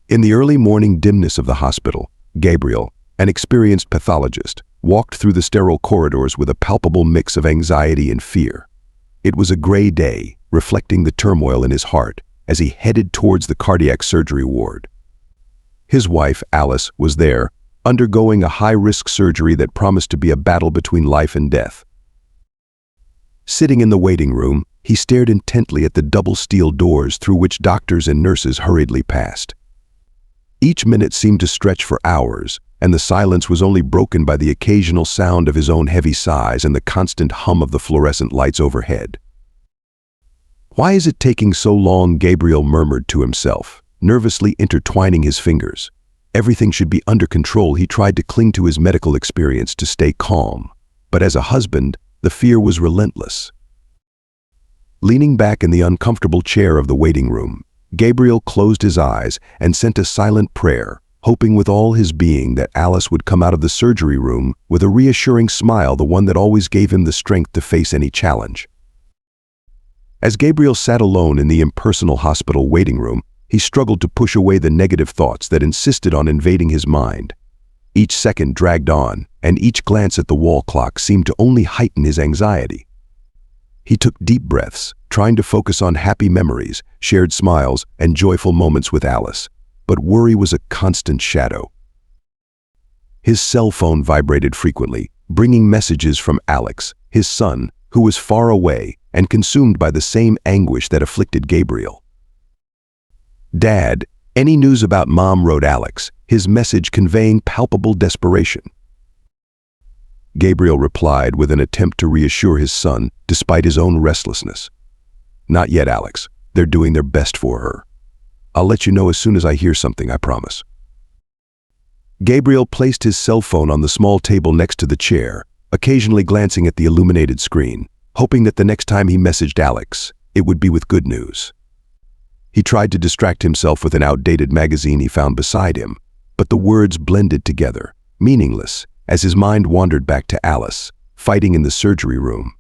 In the early morning dimness of the hospital, Gabriel, an experienced pathologist, walked through the sterile corridors with a palpable mix of anxiety and fear. It was a gray day, reflecting the turmoil in his heart as he headed towards the cardiac surgery ward. His wife, Alice, was there, undergoing a high-risk surgery that promised to be a battle between life and death. Sitting in the waiting room, he stared intently at the double steel doors through which doctors and nurses hurriedly passed. Each minute seemed to stretch for hours, and the silence was only broken by the occasional sound of his own heavy sighs and the constant hum of the fluorescent lights overhead. "Why is it taking so long?" Gabriel murmured to himself, nervously intertwining his fingers. Everything should be under control. He tried to cling to his medical experience to stay calm, but as a husband, the fear was relentless. Leaning back in the uncomfortable chair of the waiting room, Gabriel closed his eyes and sent a silent prayer, hoping with all his being that Alice would come out of the surgery room with a reassuring smile, the one that always gave him the strength to face any challenge. As Gabriel sat alone in the impersonal hospital waiting room, he struggled to push away the negative thoughts that insisted on invading his mind. Each second dragged on, and each glance at the wall clock seemed to only heighten his anxiety. He took deep breaths, trying to focus on happy memories, shared smiles, and joyful moments with Alice, but worry was a constant shadow. His cell phone vibrated frequently, bringing messages from Alex, his son, who was far away and consumed by the same anguish that afflicted Gabriel. "Dad, any news about Mom?" wrote Alex, his message conveying palpable desperation. Gabriel replied with an attempt to reassure his son, despite his own restlessness. "Not yet, Alex. They're doing their best for her. I'll let you know as soon as I hear something, I promise." Gabriel placed his cell phone on the small table next to the chair, occasionally glancing at the illuminated screen, hoping that the next time he messaged Alex, it would be with good news. He tried to distract himself with an outdated magazine he found beside him, but the words blended together, meaningless, as his mind wandered back to Alice, fighting in the surgery room.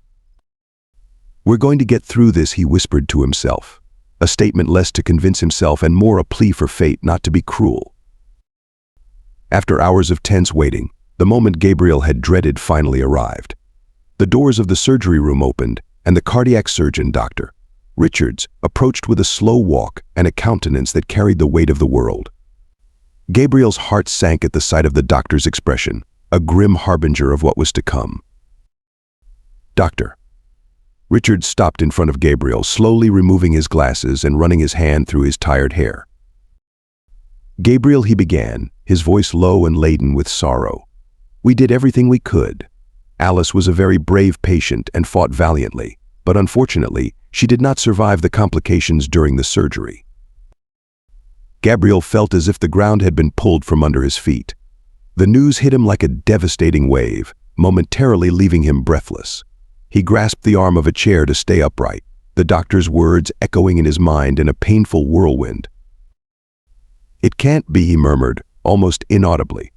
"We're going to get through this," he whispered to himself, a statement less to convince himself and more a plea for fate not to be cruel. After hours of tense waiting, the moment Gabriel had dreaded finally arrived. The doors of the surgery room opened, and the cardiac surgeon, Dr. Richards, approached with a slow walk and a countenance that carried the weight of the world. Gabriel's heart sank at the sight of the doctor's expression, a grim harbinger of what was to come. "Doctor." Richards stopped in front of Gabriel, slowly removing his glasses and running his hand through his tired hair. "Gabriel," he began, his voice low and laden with sorrow. "We did everything we could. Alice was a very brave patient and fought valiantly, but unfortunately, she did not survive the complications during the surgery." Gabriel felt as if the ground had been pulled from under his feet. The news hit him like a devastating wave, momentarily leaving him breathless. He grasped the arm of a chair to stay upright, the doctor's words echoing in his mind in a painful whirlwind. "It can't be," he murmured, almost inaudibly.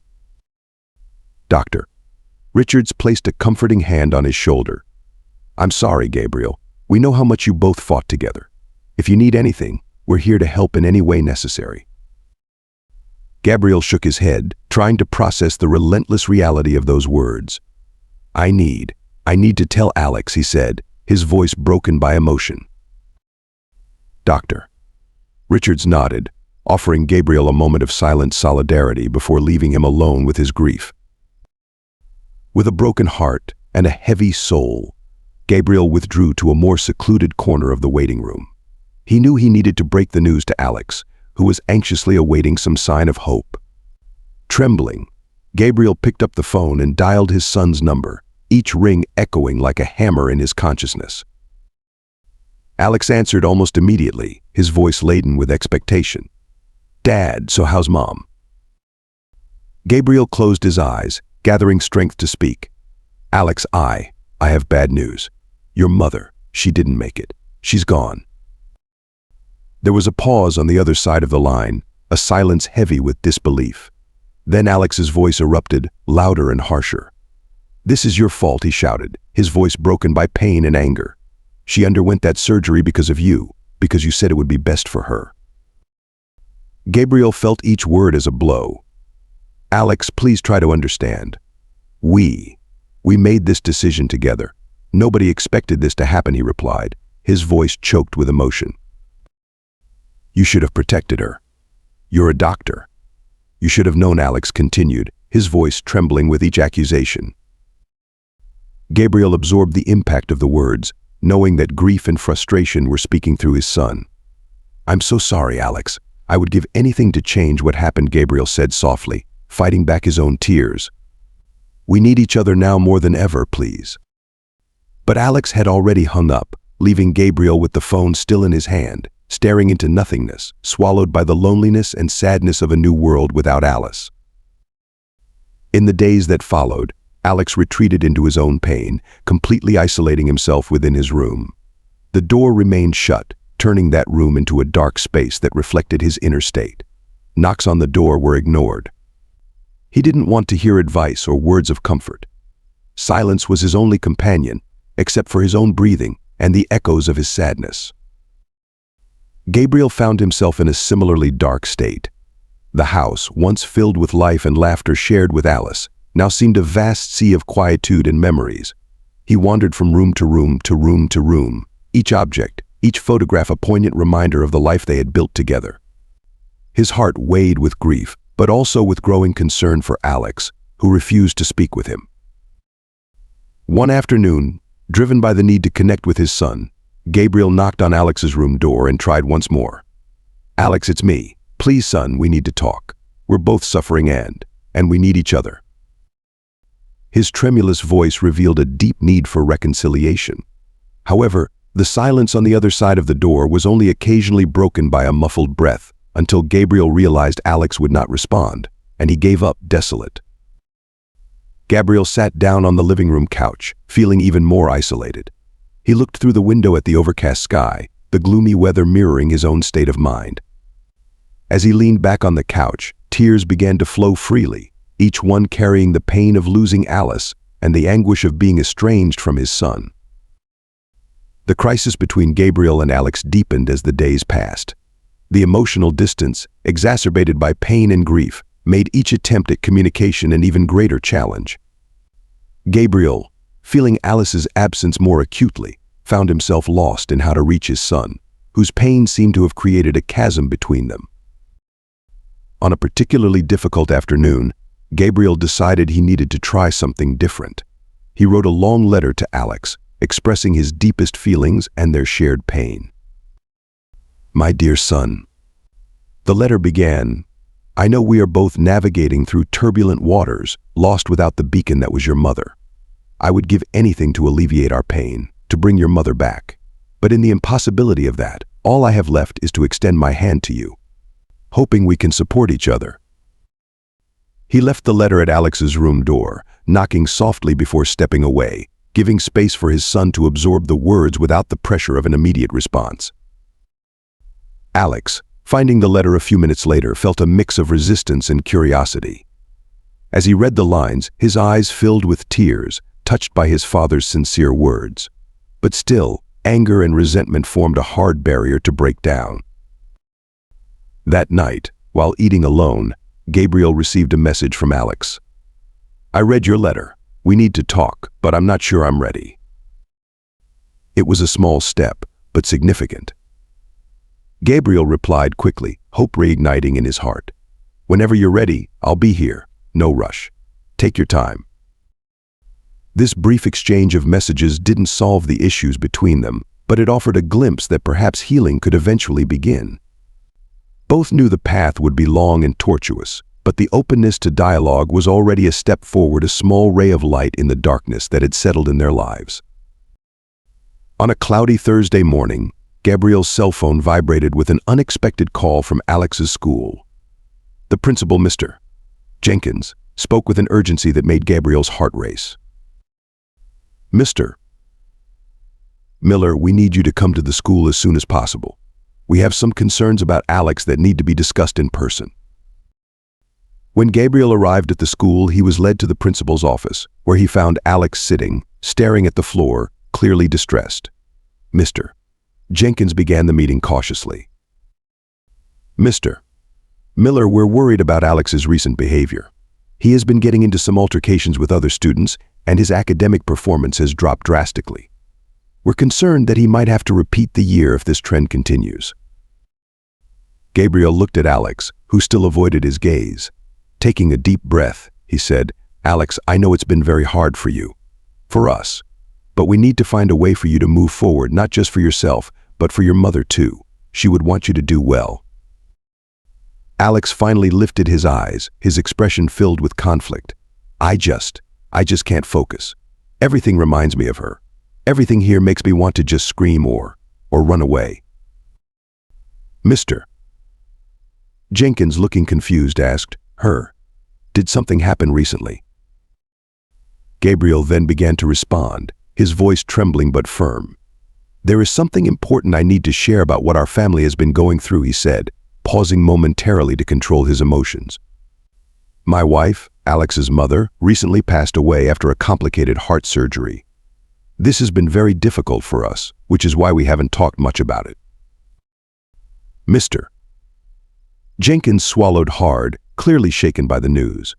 "Doctor." Richards placed a comforting hand on his shoulder. "I'm sorry, Gabriel. We know how much you both fought together. If you need anything, we're here to help in any way necessary." Gabriel shook his head, trying to process the relentless reality of those words. I need to tell Alex," he said, his voice broken by emotion. "Doctor." Richards nodded, offering Gabriel a moment of silent solidarity before leaving him alone with his grief. With a broken heart and a heavy soul, Gabriel withdrew to a more secluded corner of the waiting room. He knew he needed to break the news to Alex, who was anxiously awaiting some sign of hope. Trembling, Gabriel picked up the phone and dialed his son's number, each ring echoing like a hammer in his consciousness. Alex answered almost immediately, his voice laden with expectation. "Dad, so how's Mom?" Gabriel closed his eyes, gathering strength to speak. "Alex, I have bad news. Your mother, she didn't make it. She's gone." There was a pause on the other side of the line, a silence heavy with disbelief. Then Alex's voice erupted, louder and harsher. "This is your fault," he shouted, his voice broken by pain and anger. "She underwent that surgery because of you, because you said it would be best for her." Gabriel felt each word as a blow. "Alex, please try to understand. We made this decision together. Nobody expected this to happen," he replied, his voice choked with emotion. "You should have protected her. You're a doctor. You should have known," Alex continued, his voice trembling with each accusation. Gabriel absorbed the impact of the words, knowing that grief and frustration were speaking through his son. "I'm so sorry, Alex. I would give anything to change what happened," Gabriel said softly, fighting back his own tears. "We need each other now more than ever, please." But Alex had already hung up, leaving Gabriel with the phone still in his hand, staring into nothingness, swallowed by the loneliness and sadness of a new world without Alice. In the days that followed, Alex retreated into his own pain, completely isolating himself within his room. The door remained shut, turning that room into a dark space that reflected his inner state. Knocks on the door were ignored. He didn't want to hear advice or words of comfort. Silence was his only companion, except for his own breathing and the echoes of his sadness. Gabriel found himself in a similarly dark state. The house, once filled with life and laughter shared with Alice, now seemed a vast sea of quietude and memories. He wandered from room to room to room to room, each object, each photograph a poignant reminder of the life they had built together. His heart weighed with grief, but also with growing concern for Alex, who refused to speak with him. One afternoon, driven by the need to connect with his son, Gabriel knocked on Alex's room door and tried once more. "Alex, it's me. Please, son, we need to talk. We're both suffering and we need each other." His tremulous voice revealed a deep need for reconciliation. However, the silence on the other side of the door was only occasionally broken by a muffled breath, until Gabriel realized Alex would not respond, and he gave up, desolate. Gabriel sat down on the living room couch, feeling even more isolated. He looked through the window at the overcast sky, the gloomy weather mirroring his own state of mind. As he leaned back on the couch, tears began to flow freely, each one carrying the pain of losing Alice and the anguish of being estranged from his son. The crisis between Gabriel and Alex deepened as the days passed. The emotional distance, exacerbated by pain and grief, made each attempt at communication an even greater challenge. Gabriel, feeling Alice's absence more acutely, found himself lost in how to reach his son, whose pain seemed to have created a chasm between them. On a particularly difficult afternoon, Gabriel decided he needed to try something different. He wrote a long letter to Alex, expressing his deepest feelings and their shared pain. "My dear son," the letter began, "I know we are both navigating through turbulent waters, lost without the beacon that was your mother. I would give anything to alleviate our pain, to bring your mother back. But in the impossibility of that, all I have left is to extend my hand to you, hoping we can support each other." He left the letter at Alex's room door, knocking softly before stepping away, giving space for his son to absorb the words without the pressure of an immediate response. Alex, finding the letter a few minutes later, felt a mix of resistance and curiosity. As he read the lines, his eyes filled with tears, touched by his father's sincere words. But still, anger and resentment formed a hard barrier to break down. That night, while eating alone, Gabriel received a message from Alex. "I read your letter. We need to talk, but I'm not sure I'm ready." It was a small step, but significant. Gabriel replied quickly, hope reigniting in his heart. "Whenever you're ready, I'll be here. No rush. Take your time." This brief exchange of messages didn't solve the issues between them, but it offered a glimpse that perhaps healing could eventually begin. Both knew the path would be long and tortuous, but the openness to dialogue was already a step forward, a small ray of light in the darkness that had settled in their lives. On a cloudy Thursday morning, Gabriel's cell phone vibrated with an unexpected call from Alex's school. The principal, Mr. Jenkins, spoke with an urgency that made Gabriel's heart race. "Mr. Miller, we need you to come to the school as soon as possible. We have some concerns about Alex that need to be discussed in person." When Gabriel arrived at the school, he was led to the principal's office, where he found Alex sitting, staring at the floor, clearly distressed. "Mr. Jenkins began the meeting cautiously. "Mr. Miller, we're worried about Alex's recent behavior. He has been getting into some altercations with other students, and his academic performance has dropped drastically. We're concerned that he might have to repeat the year if this trend continues. Gabriel looked at Alex, who still avoided his gaze. Taking a deep breath, he said, "Alex, I know it's been very hard for you. For us. But we need to find a way for you to move forward, not just for yourself, but for your mother too. She would want you to do well." Alex finally lifted his eyes, his expression filled with conflict. I just can't focus. Everything reminds me of her. Everything here makes me want to just scream or run away. Mr. Jenkins, looking confused, asked, "Her? Did something happen recently?" Gabriel then began to respond, his voice trembling but firm. "There is something important I need to share about what our family has been going through," he said, pausing momentarily to control his emotions. "My wife, Alex's mother, recently passed away after a complicated heart surgery. This has been very difficult for us, which is why we haven't talked much about it." Mr. Jenkins swallowed hard, clearly shaken by the news.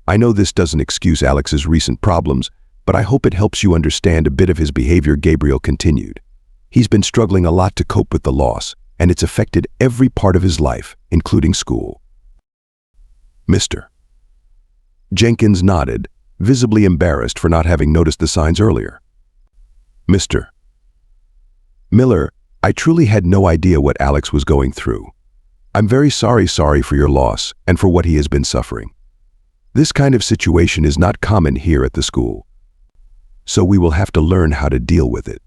"I know this doesn't excuse Alex's recent problems, but I hope it helps you understand a bit of his behavior," Gabriel continued. "He's been struggling a lot to cope with the loss, and it's affected every part of his life, including school." Mr. Jenkins nodded, visibly embarrassed for not having noticed the signs earlier. Mr. Miller, I truly had no idea what Alex was going through. I'm very sorry for your loss and for what he has been suffering. This kind of situation is not common here at the school. So we will have to learn how to deal with it.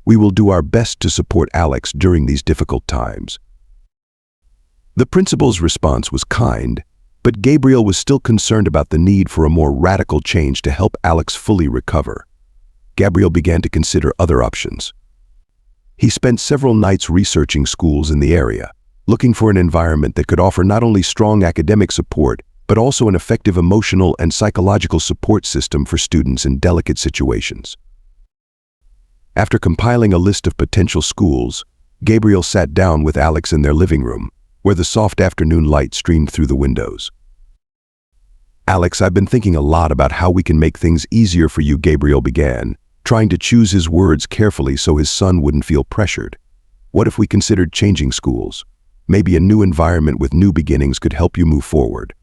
We will do our best to support Alex during these difficult times." The principal's response was kind, but Gabriel was still concerned about the need for a more radical change to help Alex fully recover. Gabriel began to consider other options. He spent several nights researching schools in the area, looking for an environment that could offer not only strong academic support, but also an effective emotional and psychological support system for students in delicate situations. After compiling a list of potential schools, Gabriel sat down with Alex in their living room, where the soft afternoon light streamed through the windows. "Alex, I've been thinking a lot about how we can make things easier for you," Gabriel began, trying to choose his words carefully so his son wouldn't feel pressured. "What if we considered changing schools? Maybe a new environment with new beginnings could help you move forward."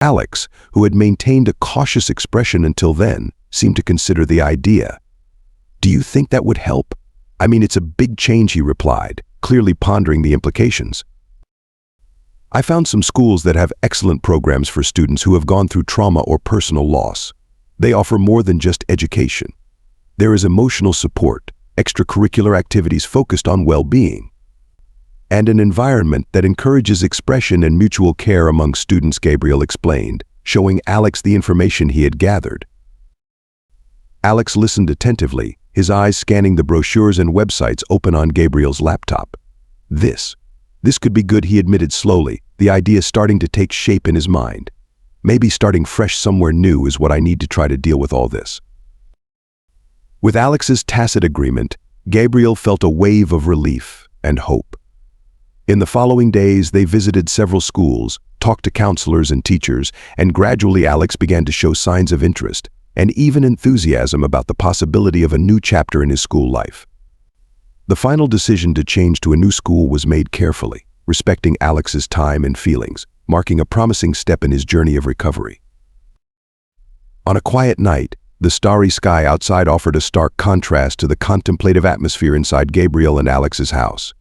Alex, who had maintained a cautious expression until then, seemed to consider the idea. "Do you think that would help? I mean, it's a big change," he replied, clearly pondering the implications. "I found some schools that have excellent programs for students who have gone through trauma or personal loss. They offer more than just education. There is emotional support, extracurricular activities focused on well-being, and an environment that encourages expression and mutual care among students," Gabriel explained, showing Alex the information he had gathered. Alex listened attentively, his eyes scanning the brochures and websites open on Gabriel's laptop. This could be good," he admitted slowly, the idea starting to take shape in his mind. "Maybe starting fresh somewhere new is what I need to try to deal with all this." With Alex's tacit agreement, Gabriel felt a wave of relief and hope. In the following days, they visited several schools, talked to counselors and teachers, and gradually Alex began to show signs of interest and even enthusiasm about the possibility of a new chapter in his school life. The final decision to change to a new school was made carefully, respecting Alex's time and feelings, marking a promising step in his journey of recovery. On a quiet night, the starry sky outside offered a stark contrast to the contemplative atmosphere inside Gabriel and Alex's house.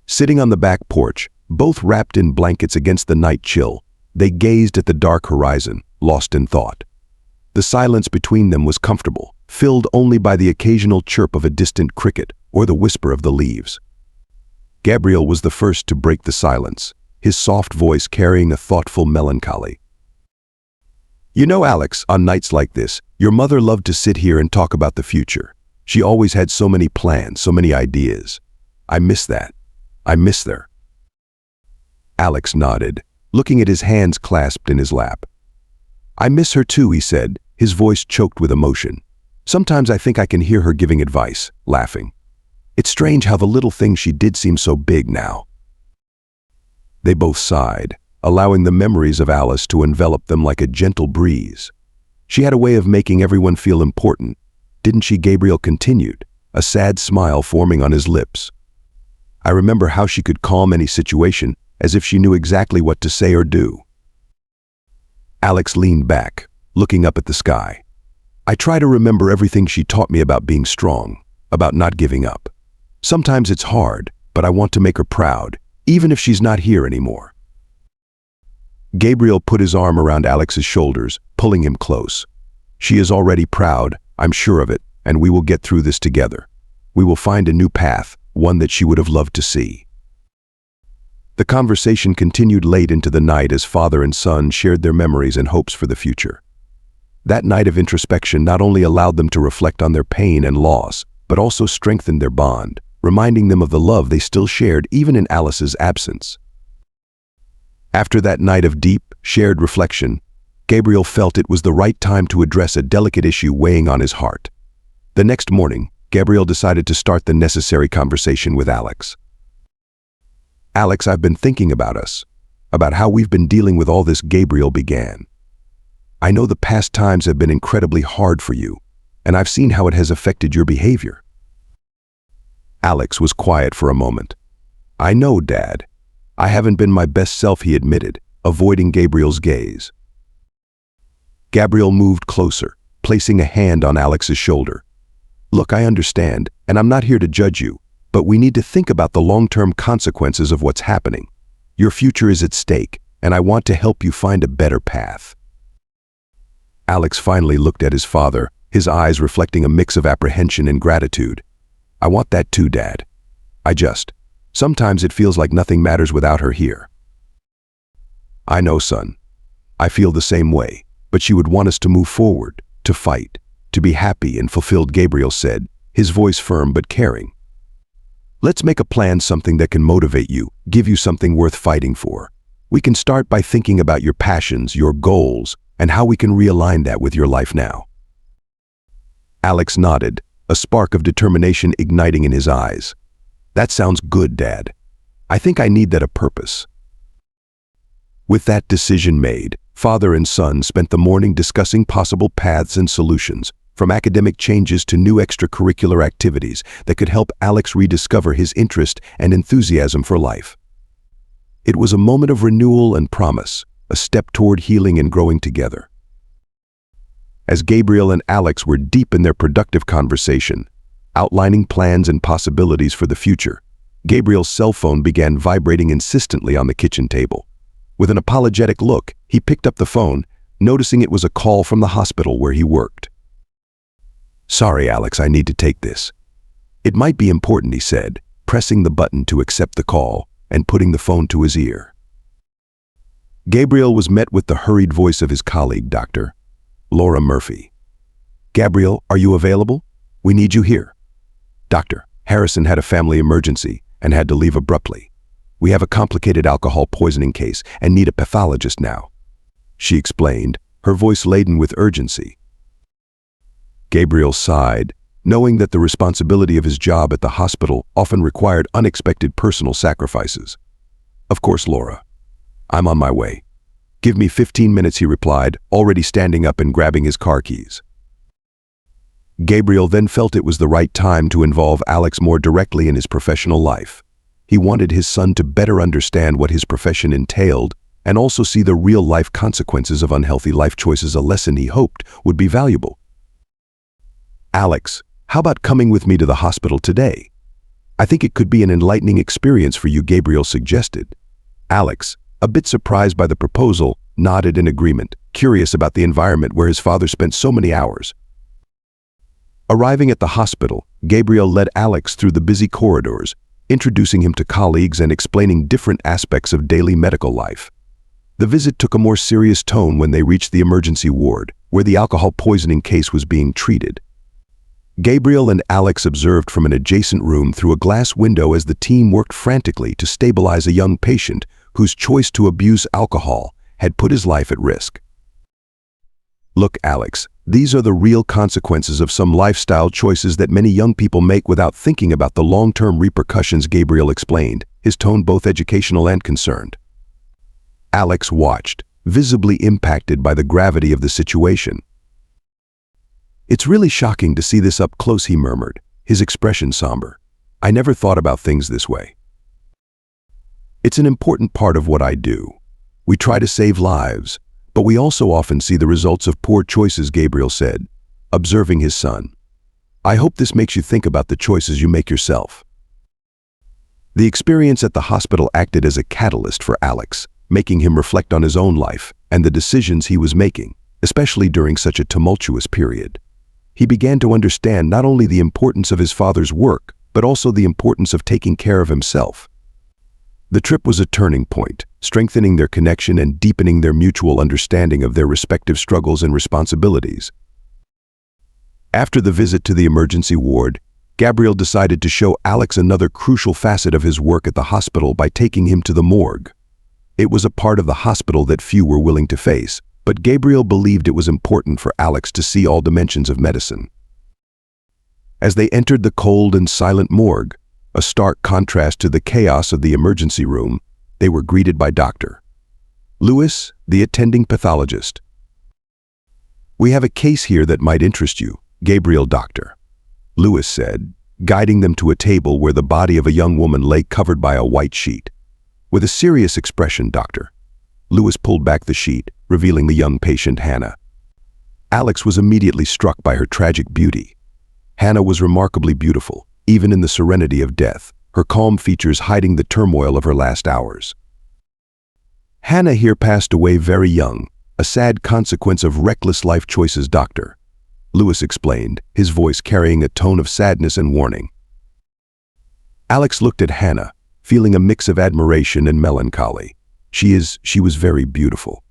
Sitting on the back porch, both wrapped in blankets against the night chill, they gazed at the dark horizon, lost in thought. The silence between them was comfortable, filled only by the occasional chirp of a distant cricket or the whisper of the leaves. Gabriel was the first to break the silence, his soft voice carrying a thoughtful melancholy. "You know, Alex, on nights like this, your mother loved to sit here and talk about the future. She always had so many plans, so many ideas. I miss that. I miss her." Alex nodded, looking at his hands clasped in his lap. "I miss her too," he said, his voice choked with emotion. "Sometimes I think I can hear her giving advice, laughing. It's strange how the little things she did seem so big now." They both sighed, allowing the memories of Alice to envelop them like a gentle breeze. She had a way of making everyone feel important, didn't she? Gabriel continued, a sad smile forming on his lips. I remember how she could calm any situation, as if she knew exactly what to say or do. Alex leaned back, looking up at the sky. I try to remember everything she taught me about being strong, about not giving up. Sometimes it's hard, but I want to make her proud, even if she's not here anymore. Gabriel put his arm around Alex's shoulders, pulling him close. She is already proud, I'm sure of it, and we will get through this together. We will find a new path, one that she would have loved to see. The conversation continued late into the night as father and son shared their memories and hopes for the future. That night of introspection not only allowed them to reflect on their pain and loss, but also strengthened their bond, reminding them of the love they still shared even in Alice's absence. After that night of deep, shared reflection, Gabriel felt it was the right time to address a delicate issue weighing on his heart. The next morning, Gabriel decided to start the necessary conversation with Alex. Alex, I've been thinking about us, about how we've been dealing with all this. Gabriel began. I know the past times have been incredibly hard for you, and I've seen how it has affected your behavior. Alex was quiet for a moment. I know, Dad. I haven't been my best self, he admitted, avoiding Gabriel's gaze. Gabriel moved closer, placing a hand on Alex's shoulder. Look, I understand, and I'm not here to judge you, but we need to think about the long-term consequences of what's happening. Your future is at stake, and I want to help you find a better path. Alex finally looked at his father, his eyes reflecting a mix of apprehension and gratitude. I want that too, Dad. Sometimes it feels like nothing matters without her here. I know, son. I feel the same way, but she would want us to move forward, to fight, to be happy and fulfilled, Gabriel said, his voice firm but caring. Let's make a plan, something that can motivate you, give you something worth fighting for. We can start by thinking about your passions, your goals, and how we can realign that with your life now. Alex nodded, a spark of determination igniting in his eyes. That sounds good, Dad. I think I need that a purpose. With that decision made, father and son spent the morning discussing possible paths and solutions, from academic changes to new extracurricular activities that could help Alex rediscover his interest and enthusiasm for life. It was a moment of renewal and promise, a step toward healing and growing together. As Gabriel and Alex were deep in their productive conversation, outlining plans and possibilities for the future, Gabriel's cell phone began vibrating insistently on the kitchen table. With an apologetic look, he picked up the phone, noticing it was a call from the hospital where he worked. Sorry, Alex, I need to take this. It might be important, he said, pressing the button to accept the call and putting the phone to his ear. Gabriel was met with the hurried voice of his colleague, Dr. Laura Murphy. Gabriel, are you available? We need you here. Doctor, Harrison had a family emergency and had to leave abruptly. We have a complicated alcohol poisoning case and need a pathologist now, she explained, her voice laden with urgency. Gabriel sighed, knowing that the responsibility of his job at the hospital often required unexpected personal sacrifices. Of course, Laura. I'm on my way. Give me 15 minutes, he replied, already standing up and grabbing his car keys. Gabriel then felt it was the right time to involve Alex more directly in his professional life. He wanted his son to better understand what his profession entailed and also see the real-life consequences of unhealthy life choices, a lesson he hoped would be valuable. Alex, how about coming with me to the hospital today? I think it could be an enlightening experience for you, Gabriel suggested. Alex, a bit surprised by the proposal, nodded in agreement, curious about the environment where his father spent so many hours. Arriving at the hospital, Gabriel led Alex through the busy corridors, introducing him to colleagues and explaining different aspects of daily medical life. The visit took a more serious tone when they reached the emergency ward, where the alcohol poisoning case was being treated. Gabriel and Alex observed from an adjacent room through a glass window as the team worked frantically to stabilize a young patient whose choice to abuse alcohol had put his life at risk. Look, Alex, these are the real consequences of some lifestyle choices that many young people make without thinking about the long-term repercussions, Gabriel explained, his tone both educational and concerned. Alex watched, visibly impacted by the gravity of the situation. "It's really shocking to see this up close," he murmured, his expression somber. "I never thought about things this way." "It's an important part of what I do. We try to save lives, but we also often see the results of poor choices," Gabriel said, observing his son. "I hope this makes you think about the choices you make yourself." The experience at the hospital acted as a catalyst for Alex, making him reflect on his own life and the decisions he was making, especially during such a tumultuous period. He began to understand not only the importance of his father's work, but also the importance of taking care of himself. The trip was a turning point, strengthening their connection and deepening their mutual understanding of their respective struggles and responsibilities. After the visit to the emergency ward, Gabriel decided to show Alex another crucial facet of his work at the hospital by taking him to the morgue. It was a part of the hospital that few were willing to face, but Gabriel believed it was important for Alex to see all dimensions of medicine. As they entered the cold and silent morgue, a stark contrast to the chaos of the emergency room, they were greeted by Dr. Lewis, the attending pathologist. "We have a case here that might interest you, Gabriel." Dr. Lewis said, guiding them to a table where the body of a young woman lay covered by a white sheet. With a serious expression, Dr. Lewis pulled back the sheet, revealing the young patient Hannah. Alex was immediately struck by her tragic beauty. Hannah was remarkably beautiful, even in the serenity of death, her calm features hiding the turmoil of her last hours. "Hannah here passed away very young, a sad consequence of reckless life choices," Dr. Lewis explained, his voice carrying a tone of sadness and warning. Alex looked at Hannah, feeling a mix of admiration and melancholy. She was very beautiful.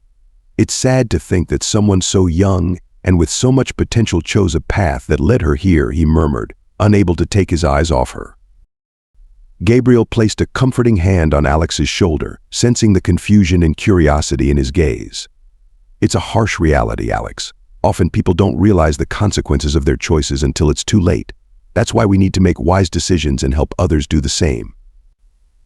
"It's sad to think that someone so young and with so much potential chose a path that led her here," he murmured, unable to take his eyes off her. Gabriel placed a comforting hand on Alex's shoulder, sensing the confusion and curiosity in his gaze. "It's a harsh reality, Alex. Often people don't realize the consequences of their choices until it's too late. That's why we need to make wise decisions and help others do the same,"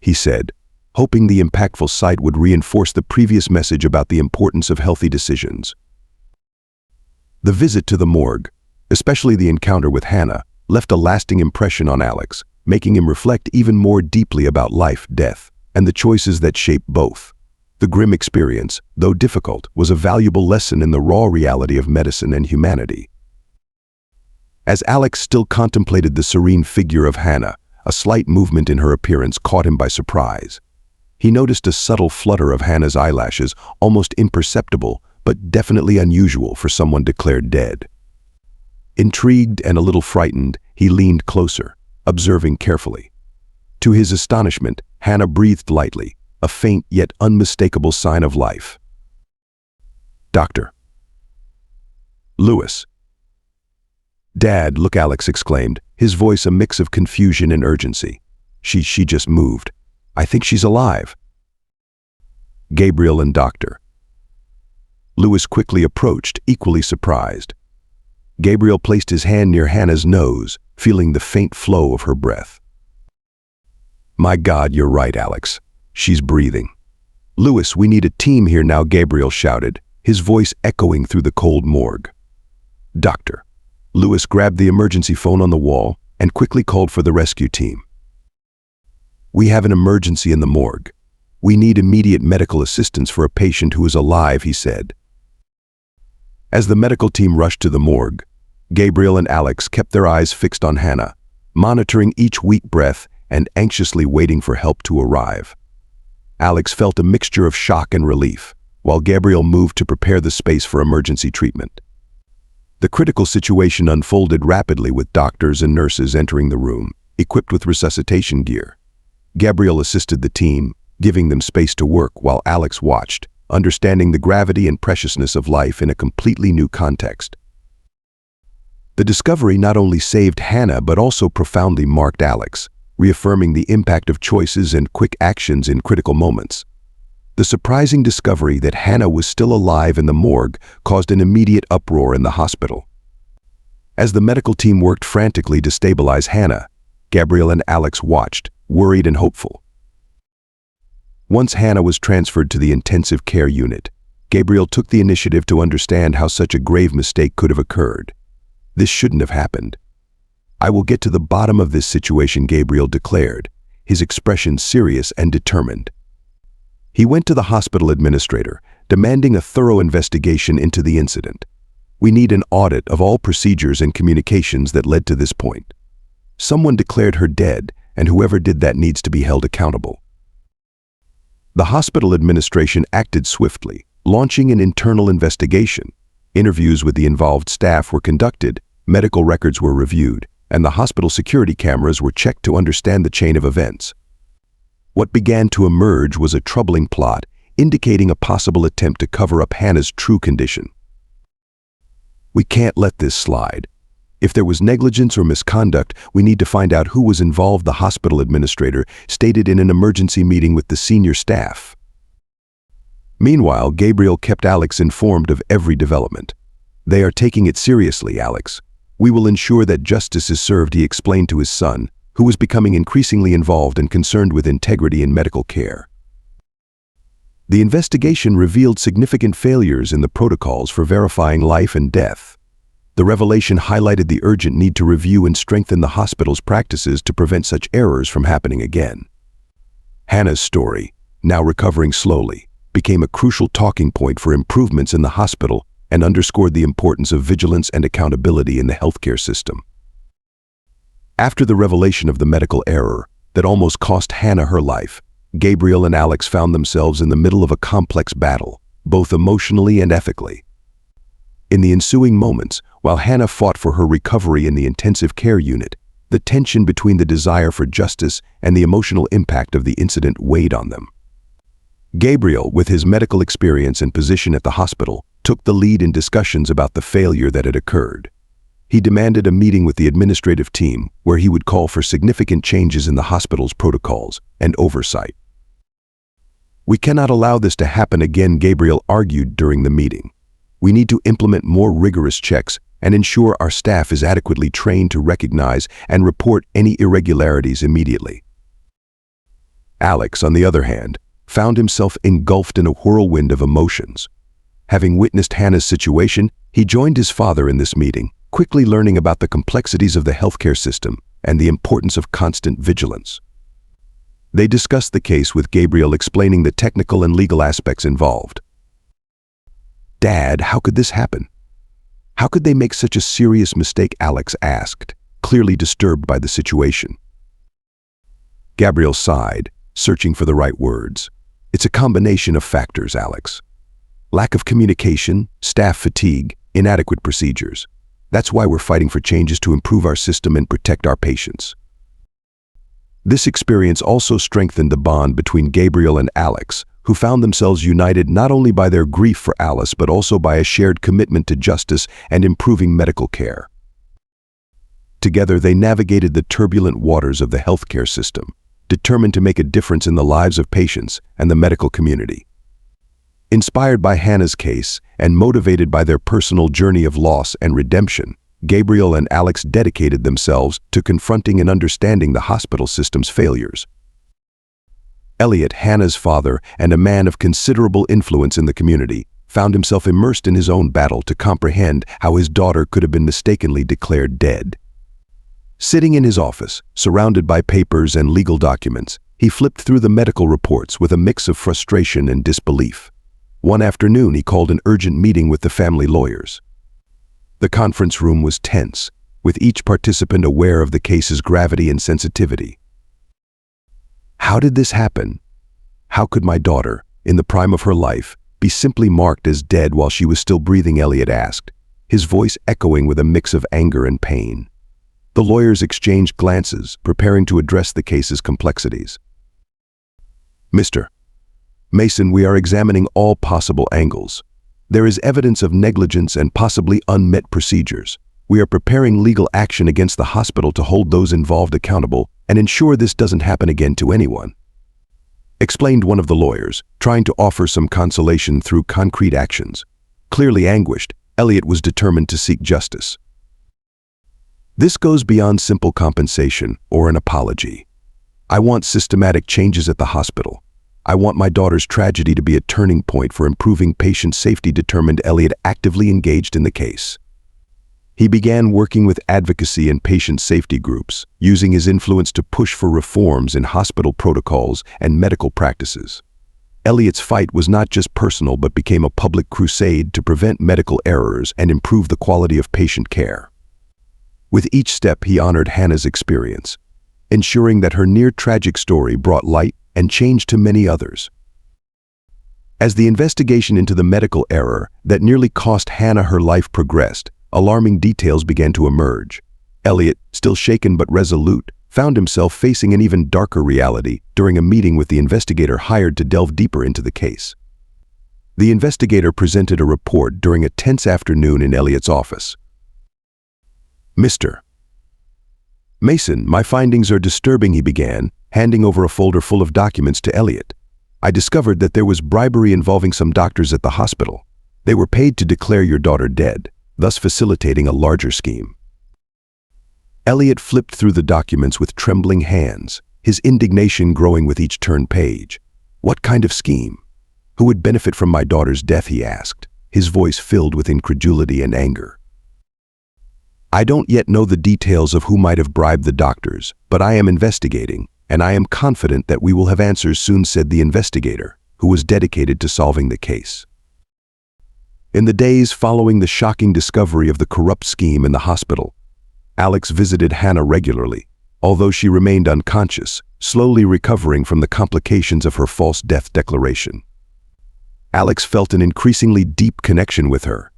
he said, hoping the impactful sight would reinforce the previous message about the importance of healthy decisions. The visit to the morgue, especially the encounter with Hannah, left a lasting impression on Alex, making him reflect even more deeply about life, death, and the choices that shape both. The grim experience, though difficult, was a valuable lesson in the raw reality of medicine and humanity. As Alex still contemplated the serene figure of Hannah, a slight movement in her appearance caught him by surprise. He noticed a subtle flutter of Hannah's eyelashes, almost imperceptible, but definitely unusual for someone declared dead. Intrigued and a little frightened, he leaned closer, observing carefully. To his astonishment, Hannah breathed lightly, a faint yet unmistakable sign of life. "Dr. Lewis." "Dad, look," Alex exclaimed, his voice a mix of confusion and urgency. She just moved. I think she's alive." Gabriel and Dr. Lewis quickly approached, equally surprised. Gabriel placed his hand near Hannah's nose, feeling the faint flow of her breath. "My God, you're right, Alex. She's breathing." "Lewis, we need a team here now," Gabriel shouted, his voice echoing through the cold morgue. Dr. Lewis grabbed the emergency phone on the wall and quickly called for the rescue team. "We have an emergency in the morgue. We need immediate medical assistance for a patient who is alive," he said. As the medical team rushed to the morgue, Gabriel and Alex kept their eyes fixed on Hannah, monitoring each weak breath and anxiously waiting for help to arrive. Alex felt a mixture of shock and relief, while Gabriel moved to prepare the space for emergency treatment. The critical situation unfolded rapidly with doctors and nurses entering the room, equipped with resuscitation gear. Gabriel assisted the team, giving them space to work while Alex watched, understanding the gravity and preciousness of life in a completely new context. The discovery not only saved Hannah but also profoundly marked Alex, reaffirming the impact of choices and quick actions in critical moments. The surprising discovery that Hannah was still alive in the morgue caused an immediate uproar in the hospital. As the medical team worked frantically to stabilize Hannah, Gabriel and Alex watched, worried and hopeful. Once Hannah was transferred to the intensive care unit, Gabriel took the initiative to understand how such a grave mistake could have occurred. This shouldn't have happened. "I will get to the bottom of this situation," Gabriel declared, his expression serious and determined. He went to the hospital administrator, demanding a thorough investigation into the incident. "We need an audit of all procedures and communications that led to this point. Someone declared her dead, and whoever did that needs to be held accountable." The hospital administration acted swiftly, launching an internal investigation. Interviews with the involved staff were conducted, medical records were reviewed, and the hospital security cameras were checked to understand the chain of events. What began to emerge was a troubling plot, indicating a possible attempt to cover up Hannah's true condition. "We can't let this slide. If there was negligence or misconduct, we need to find out who was involved," the hospital administrator stated in an emergency meeting with the senior staff. Meanwhile, Gabriel kept Alex informed of every development. "They are taking it seriously, Alex. We will ensure that justice is served," he explained to his son, who was becoming increasingly involved and concerned with integrity in medical care. The investigation revealed significant failures in the protocols for verifying life and death. The revelation highlighted the urgent need to review and strengthen the hospital's practices to prevent such errors from happening again. Hannah's story, now recovering slowly, became a crucial talking point for improvements in the hospital and underscored the importance of vigilance and accountability in the healthcare system. After the revelation of the medical error that almost cost Hannah her life, Gabriel and Alex found themselves in the middle of a complex battle, both emotionally and ethically. In the ensuing moments, while Hannah fought for her recovery in the intensive care unit, the tension between the desire for justice and the emotional impact of the incident weighed on them. Gabriel, with his medical experience and position at the hospital, took the lead in discussions about the failure that had occurred. He demanded a meeting with the administrative team where he would call for significant changes in the hospital's protocols and oversight. "We cannot allow this to happen again," Gabriel argued during the meeting. "We need to implement more rigorous checks and ensure our staff is adequately trained to recognize and report any irregularities immediately." Alex, on the other hand, found himself engulfed in a whirlwind of emotions. Having witnessed Hannah's situation, he joined his father in this meeting, quickly learning about the complexities of the healthcare system and the importance of constant vigilance. They discussed the case with Gabriel explaining the technical and legal aspects involved. "Dad, how could this happen? How could they make such a serious mistake?" Alex asked, clearly disturbed by the situation. Gabriel sighed, searching for the right words. "It's a combination of factors, Alex. Lack of communication, staff fatigue, inadequate procedures. That's why we're fighting for changes to improve our system and protect our patients." This experience also strengthened the bond between Gabriel and Alex, who found themselves united not only by their grief for Alice but also by a shared commitment to justice and improving medical care. Together, they navigated the turbulent waters of the healthcare system, determined to make a difference in the lives of patients and the medical community. Inspired by Hannah's case and motivated by their personal journey of loss and redemption, Gabriel and Alex dedicated themselves to confronting and understanding the hospital system's failures. Elliot, Hannah's father and a man of considerable influence in the community, found himself immersed in his own battle to comprehend how his daughter could have been mistakenly declared dead. Sitting in his office, surrounded by papers and legal documents, he flipped through the medical reports with a mix of frustration and disbelief. One afternoon, he called an urgent meeting with the family lawyers. The conference room was tense, with each participant aware of the case's gravity and sensitivity. "How did this happen? How could my daughter, in the prime of her life, be simply marked as dead while she was still breathing?" Elliot asked, his voice echoing with a mix of anger and pain. The lawyers exchanged glances, preparing to address the case's complexities. "Mr. Mason, we are examining all possible angles. There is evidence of negligence and possibly unmet procedures. We are preparing legal action against the hospital to hold those involved accountable and ensure this doesn't happen again to anyone," explained one of the lawyers, trying to offer some consolation through concrete actions. Clearly anguished, Elliot was determined to seek justice. "This goes beyond simple compensation or an apology. I want systematic changes at the hospital. I want my daughter's tragedy to be a turning point for improving patient safety, determined Elliot actively engaged in the case. He began working with advocacy and patient safety groups, using his influence to push for reforms in hospital protocols and medical practices. Elliot's fight was not just personal but became a public crusade to prevent medical errors and improve the quality of patient care. With each step, he honored Hannah's experience, ensuring that her near-tragic story brought light and change to many others. As the investigation into the medical error that nearly cost Hannah her life progressed, alarming details began to emerge. Elliot, still shaken but resolute, found himself facing an even darker reality during a meeting with the investigator hired to delve deeper into the case. The investigator presented a report during a tense afternoon in Elliot's office. "Mr. Mason, my findings are disturbing," he began, handing over a folder full of documents to Elliot. "I discovered that there was bribery involving some doctors at the hospital. They were paid to declare your daughter dead, thus facilitating a larger scheme." Elliot flipped through the documents with trembling hands, his indignation growing with each turned page. "What kind of scheme? Who would benefit from my daughter's death?" he asked, his voice filled with incredulity and anger. "I don't yet know the details of who might have bribed the doctors, but I am investigating, and I am confident that we will have answers soon," said the investigator, who was dedicated to solving the case. In the days following the shocking discovery of the corrupt scheme in the hospital, Alex visited Hannah regularly, although she remained unconscious, slowly recovering from the complications of her false death declaration. Alex felt an increasingly deep connection with her.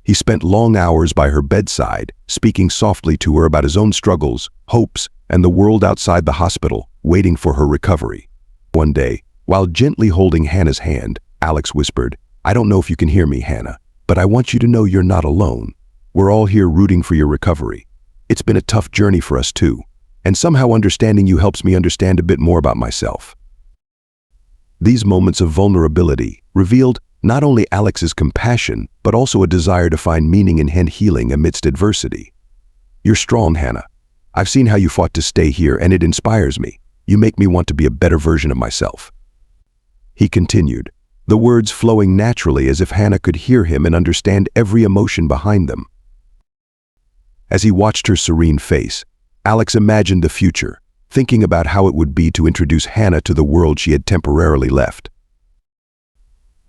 He spent long hours by her bedside, speaking softly to her about his own struggles, hopes, and the world outside the hospital, waiting for her recovery. One day, while gently holding Hannah's hand, Alex whispered, "I don't know if you can hear me, Hannah, but I want you to know you're not alone. We're all here rooting for your recovery. It's been a tough journey for us too, and somehow understanding you helps me understand a bit more about myself." These moments of vulnerability revealed not only Alex's compassion, but also a desire to find meaning and healing amidst adversity. "You're strong, Hannah. I've seen how you fought to stay here, and it inspires me. You make me want to be a better version of myself," he continued, the words flowing naturally as if Hannah could hear him and understand every emotion behind them. As he watched her serene face, Alex imagined the future, thinking about how it would be to introduce Hannah to the world she had temporarily left.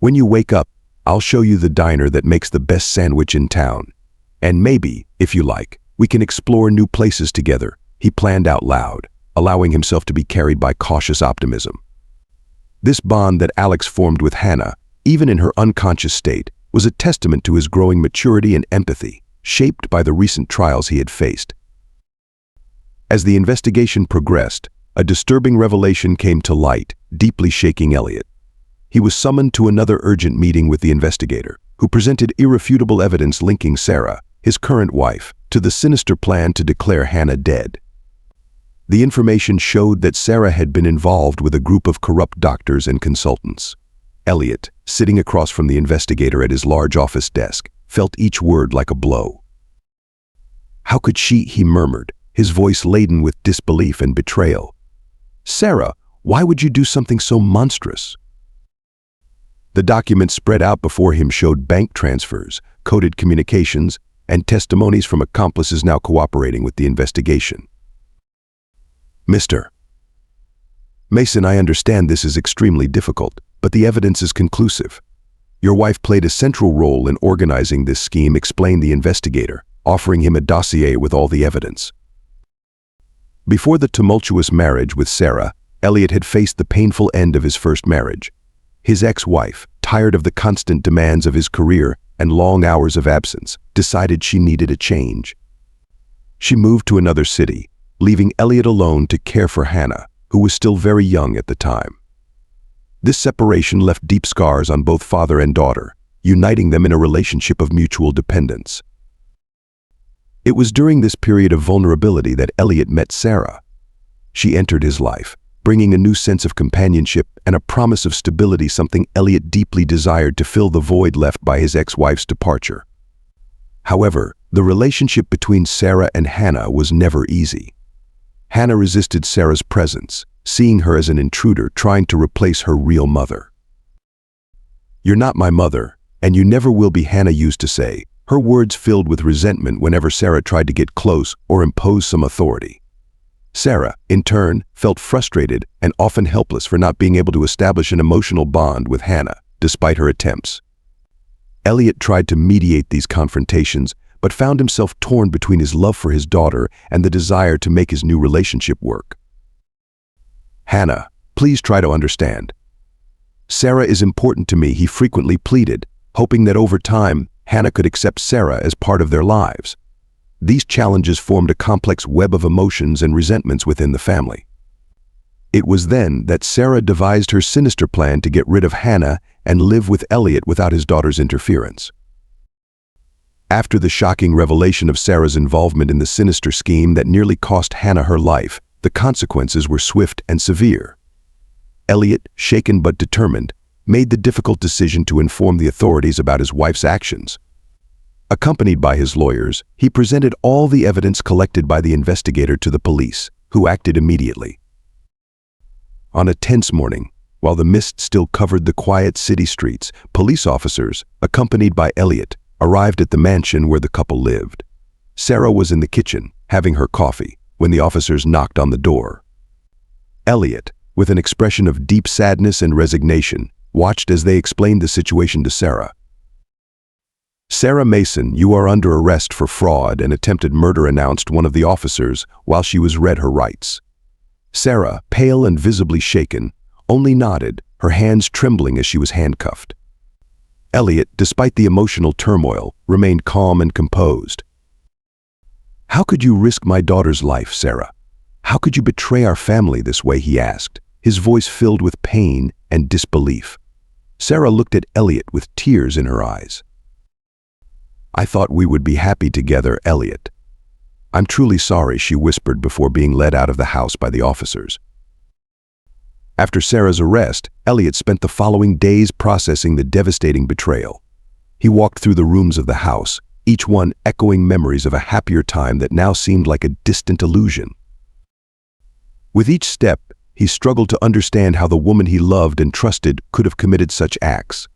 "When you wake up, I'll show you the diner that makes the best sandwich in town. And maybe, if you like, we can explore new places together," he planned out loud, allowing himself to be carried by cautious optimism. This bond that Alex formed with Hannah, even in her unconscious state, was a testament to his growing maturity and empathy, shaped by the recent trials he had faced. As the investigation progressed, a disturbing revelation came to light, deeply shaking Elliot. He was summoned to another urgent meeting with the investigator, who presented irrefutable evidence linking Sarah, his current wife, to the sinister plan to declare Hannah dead. The information showed that Sarah had been involved with a group of corrupt doctors and consultants. Elliot, sitting across from the investigator at his large office desk, felt each word like a blow. "How could she?" he murmured, his voice laden with disbelief and betrayal. "Sarah, why would you do something so monstrous?" The documents spread out before him showed bank transfers, coded communications, and testimonies from accomplices now cooperating with the investigation. "Mr. Mason, I understand this is extremely difficult, but the evidence is conclusive. Your wife played a central role in organizing this scheme," explained the investigator, offering him a dossier with all the evidence. Before the tumultuous marriage with Sarah, Elliot had faced the painful end of his first marriage. His ex-wife, tired of the constant demands of his career and long hours of absence, decided she needed a change. She moved to another city, leaving Elliot alone to care for Hannah, who was still very young at the time. This separation left deep scars on both father and daughter, uniting them in a relationship of mutual dependence. It was during this period of vulnerability that Elliot met Sarah. She entered his life, bringing a new sense of companionship and a promise of stability, something Elliot deeply desired to fill the void left by his ex-wife's departure. However, the relationship between Sarah and Hannah was never easy. Hannah resisted Sarah's presence, seeing her as an intruder trying to replace her real mother. "You're not my mother, and you never will be," Hannah used to say, her words filled with resentment whenever Sarah tried to get close or impose some authority. Sarah, in turn, felt frustrated and often helpless for not being able to establish an emotional bond with Hannah, despite her attempts. Elliot tried to mediate these confrontations, but found himself torn between his love for his daughter and the desire to make his new relationship work. "Hannah, please try to understand. Sarah is important to me," he frequently pleaded, hoping that over time, Hannah could accept Sarah as part of their lives. These challenges formed a complex web of emotions and resentments within the family. It was then that Sarah devised her sinister plan to get rid of Hannah and live with Elliot without his daughter's interference. After the shocking revelation of Sarah's involvement in the sinister scheme that nearly cost Hannah her life, the consequences were swift and severe. Elliot, shaken but determined, made the difficult decision to inform the authorities about his wife's actions. Accompanied by his lawyers, he presented all the evidence collected by the investigator to the police, who acted immediately. On a tense morning, while the mist still covered the quiet city streets, police officers, accompanied by Elliot, arrived at the mansion where the couple lived. Sarah was in the kitchen, having her coffee, when the officers knocked on the door. Elliot, with an expression of deep sadness and resignation, watched as they explained the situation to Sarah. "Sarah Mason, you are under arrest for fraud and attempted murder," announced one of the officers while she was read her rights. Sarah, pale and visibly shaken, only nodded, her hands trembling as she was handcuffed. Elliot, despite the emotional turmoil, remained calm and composed. "How could you risk my daughter's life, Sarah? How could you betray our family this way?" he asked, his voice filled with pain and disbelief. Sarah looked at Elliot with tears in her eyes. "I thought we would be happy together, Elliot. I'm truly sorry," she whispered before being led out of the house by the officers. After Sarah's arrest, Elliot spent the following days processing the devastating betrayal. He walked through the rooms of the house, each one echoing memories of a happier time that now seemed like a distant illusion. With each step, he struggled to understand how the woman he loved and trusted could have committed such acts.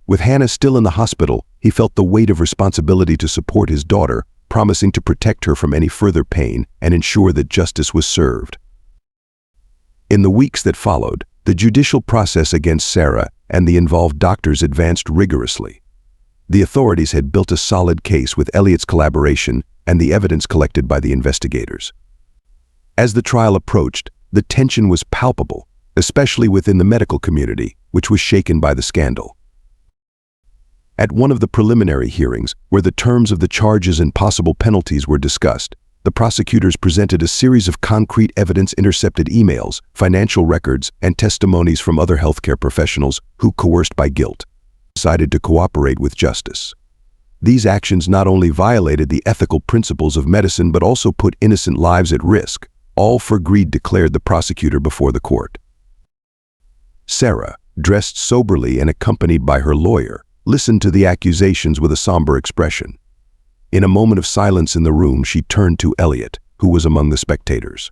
With Hannah still in the hospital, he felt the weight of responsibility to support his daughter, promising to protect her from any further pain and ensure that justice was served. In the weeks that followed, the judicial process against Sarah and the involved doctors advanced rigorously. The authorities had built a solid case with Elliot's collaboration and the evidence collected by the investigators. As the trial approached, the tension was palpable, especially within the medical community, which was shaken by the scandal. At one of the preliminary hearings, where the terms of the charges and possible penalties were discussed, the prosecutors presented a series of concrete evidence-intercepted emails, financial records, and testimonies from other healthcare professionals who, coerced by guilt, decided to cooperate with justice. These actions not only violated the ethical principles of medicine but also put innocent lives at risk, all for greed, declared the prosecutor before the court. Sarah, dressed soberly and accompanied by her lawyer, listened to the accusations with a somber expression. In a moment of silence in the room, she turned to Elliot, who was among the spectators.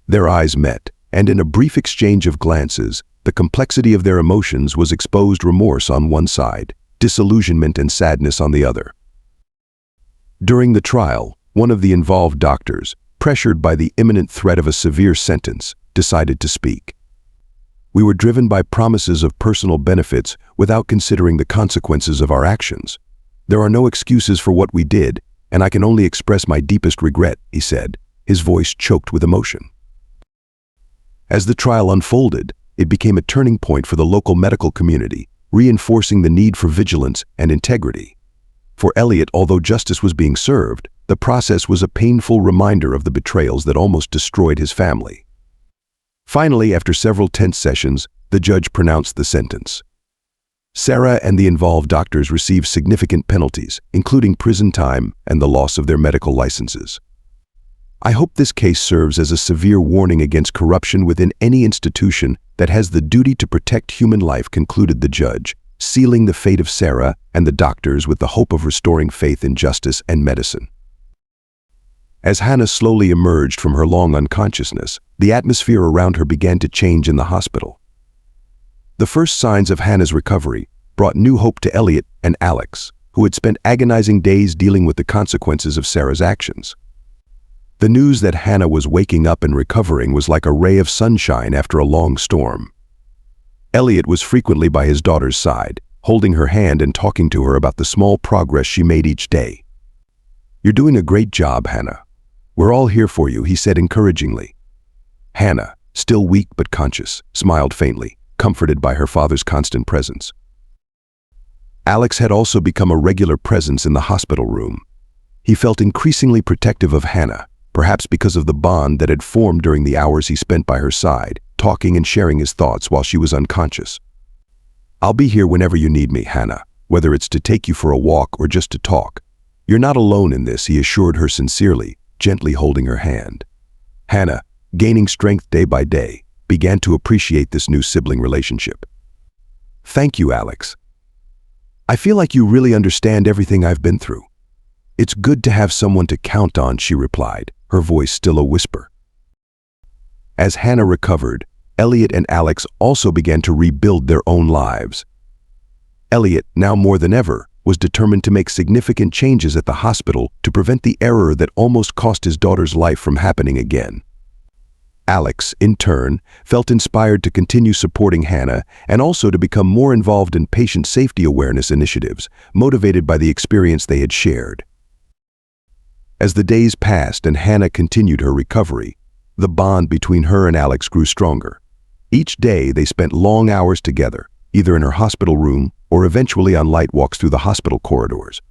Their eyes met, and in a brief exchange of glances, the complexity of their emotions was exposed: remorse on one side, disillusionment and sadness on the other. During the trial, one of the involved doctors, pressured by the imminent threat of a severe sentence, decided to speak. "We were driven by promises of personal benefits without considering the consequences of our actions. There are no excuses for what we did, and I can only express my deepest regret," he said, his voice choked with emotion. As the trial unfolded, it became a turning point for the local medical community, reinforcing the need for vigilance and integrity. For Elliot, although justice was being served, the process was a painful reminder of the betrayals that almost destroyed his family. Finally, after several tense sessions, the judge pronounced the sentence. Sarah and the involved doctors received significant penalties, including prison time and the loss of their medical licenses. "I hope this case serves as a severe warning against corruption within any institution that has the duty to protect human life," concluded the judge, sealing the fate of Sarah and the doctors with the hope of restoring faith in justice and medicine. As Hannah slowly emerged from her long unconsciousness, the atmosphere around her began to change in the hospital. The first signs of Hannah's recovery brought new hope to Elliot and Alex, who had spent agonizing days dealing with the consequences of Sarah's actions. The news that Hannah was waking up and recovering was like a ray of sunshine after a long storm. Elliot was frequently by his daughter's side, holding her hand and talking to her about the small progress she made each day. "You're doing a great job, Hannah. We're all here for you," he said encouragingly. Hannah, still weak but conscious, smiled faintly, comforted by her father's constant presence. Alex had also become a regular presence in the hospital room. He felt increasingly protective of Hannah, perhaps because of the bond that had formed during the hours he spent by her side, talking and sharing his thoughts while she was unconscious. "I'll be here whenever you need me, Hannah, whether it's to take you for a walk or just to talk. You're not alone in this," he assured her sincerely, gently holding her hand. Hannah, gaining strength day by day, began to appreciate this new sibling relationship. "Thank you, Alex. I feel like you really understand everything I've been through. It's good to have someone to count on," she replied, her voice still a whisper. As Hannah recovered, Elliot and Alex also began to rebuild their own lives. Elliot, now more than ever, was determined to make significant changes at the hospital to prevent the error that almost cost his daughter's life from happening again. Alex, in turn, felt inspired to continue supporting Hannah and also to become more involved in patient safety awareness initiatives, motivated by the experience they had shared. As the days passed and Hannah continued her recovery, the bond between her and Alex grew stronger. Each day they spent long hours together, either in her hospital room or eventually on light walks through the hospital corridors.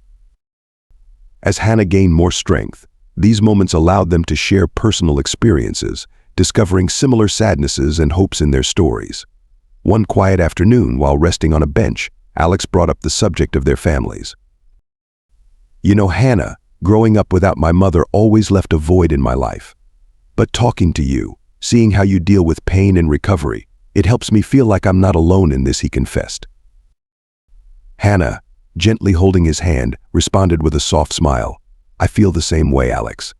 As Hannah gained more strength, these moments allowed them to share personal experiences, discovering similar sadnesses and hopes in their stories. One quiet afternoon, while resting on a bench, Alex brought up the subject of their families. "You know, Hannah, growing up without my mother always left a void in my life. But talking to you, seeing how you deal with pain and recovery, it helps me feel like I'm not alone in this," he confessed. Hannah, gently holding his hand, responded with a soft smile. "I feel the same way, Alex.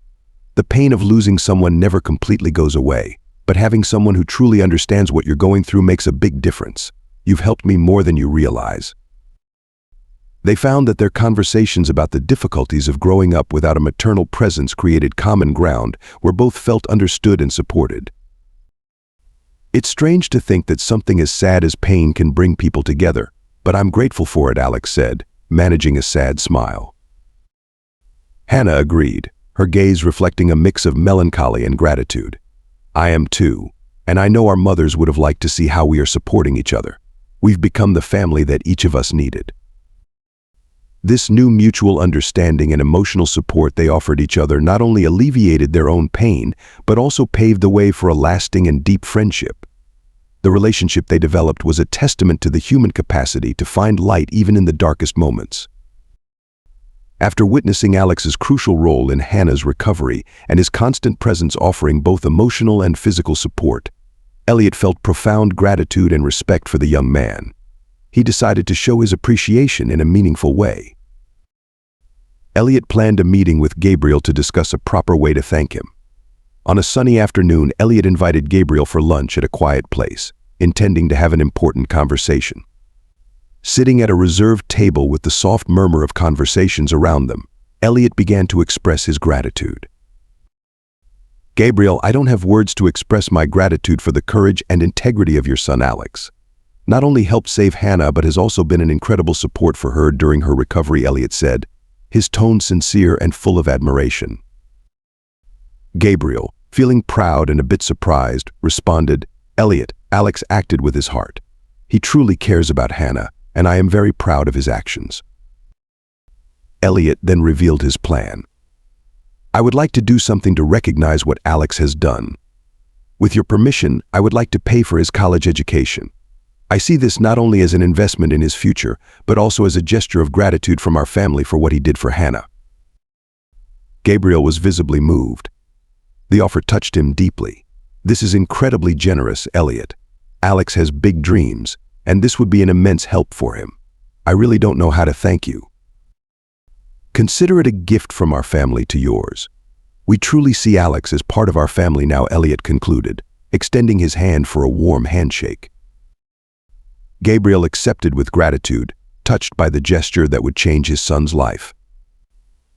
The pain of losing someone never completely goes away, but having someone who truly understands what you're going through makes a big difference. You've helped me more than you realize." They found that their conversations about the difficulties of growing up without a maternal presence created common ground where both felt understood and supported. "It's strange to think that something as sad as pain can bring people together, but I'm grateful for it," Alex said, managing a sad smile. Hannah agreed, her gaze reflecting a mix of melancholy and gratitude. "I am too, and I know our mothers would have liked to see how we are supporting each other. We've become the family that each of us needed." This new mutual understanding and emotional support they offered each other not only alleviated their own pain, but also paved the way for a lasting and deep friendship. The relationship they developed was a testament to the human capacity to find light even in the darkest moments. After witnessing Alex's crucial role in Hannah's recovery and his constant presence offering both emotional and physical support, Elliot felt profound gratitude and respect for the young man. He decided to show his appreciation in a meaningful way. Elliot planned a meeting with Gabriel to discuss a proper way to thank him. On a sunny afternoon, Elliot invited Gabriel for lunch at a quiet place, intending to have an important conversation. Sitting at a reserved table with the soft murmur of conversations around them, Elliot began to express his gratitude. "Gabriel, I don't have words to express my gratitude for the courage and integrity of your son Alex. Not only helped save Hannah, but has also been an incredible support for her during her recovery," Elliot said, his tone sincere and full of admiration. Gabriel, feeling proud and a bit surprised, responded, "Elliot, Alex acted with his heart. He truly cares about Hannah, and I am very proud of his actions." Elliot then revealed his plan. "I would like to do something to recognize what Alex has done. With your permission, I would like to pay for his college education. I see this not only as an investment in his future, but also as a gesture of gratitude from our family for what he did for Hannah." Gabriel was visibly moved. The offer touched him deeply. "This is incredibly generous, Elliot. Alex has big dreams, and this would be an immense help for him. I really don't know how to thank you. Consider it a gift from our family to yours. We truly see Alex as part of our family now, Elliot concluded, extending his hand for a warm handshake. Gabriel accepted with gratitude, touched by the gesture that would change his son's life.